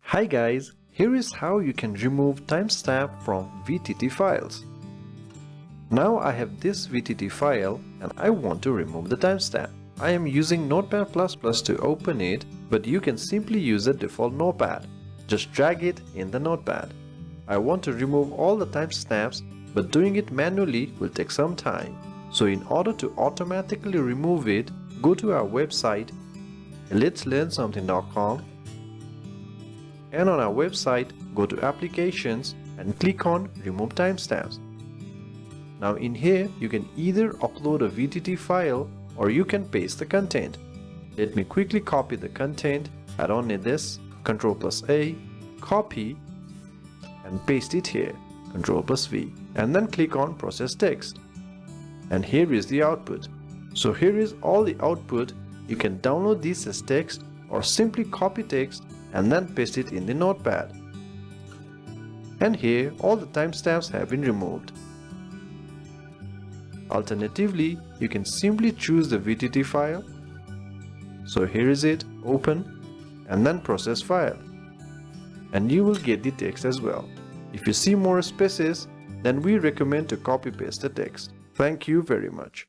Hi guys, here is how you can remove timestamp from VTT files. Now I have this VTT file and I want to remove the timestamp. I am using Notepad++ to open it, but you can simply use the default notepad. Just drag it in the notepad. I want to remove all the timestamps, but doing it manually will take some time. So in order to automatically remove it, go to our website letslearnsomething.com, and on our website go to applications and click on remove timestamps. Now in here you can either upload a VTT file or you can paste the content. Let me quickly copy the content, add on this, Ctrl+A, copy and paste it here, Ctrl+V, and then click on process text. And here is the output. So here is all the output. You can download this as text or simply copy text and then paste it in the notepad. And here all the timestamps have been removed. Alternatively, you can simply choose the VTT file. So here is it, open and then process file. And you will get the text as well. If you see more spaces, then we recommend to copy paste the text. Thank you very much.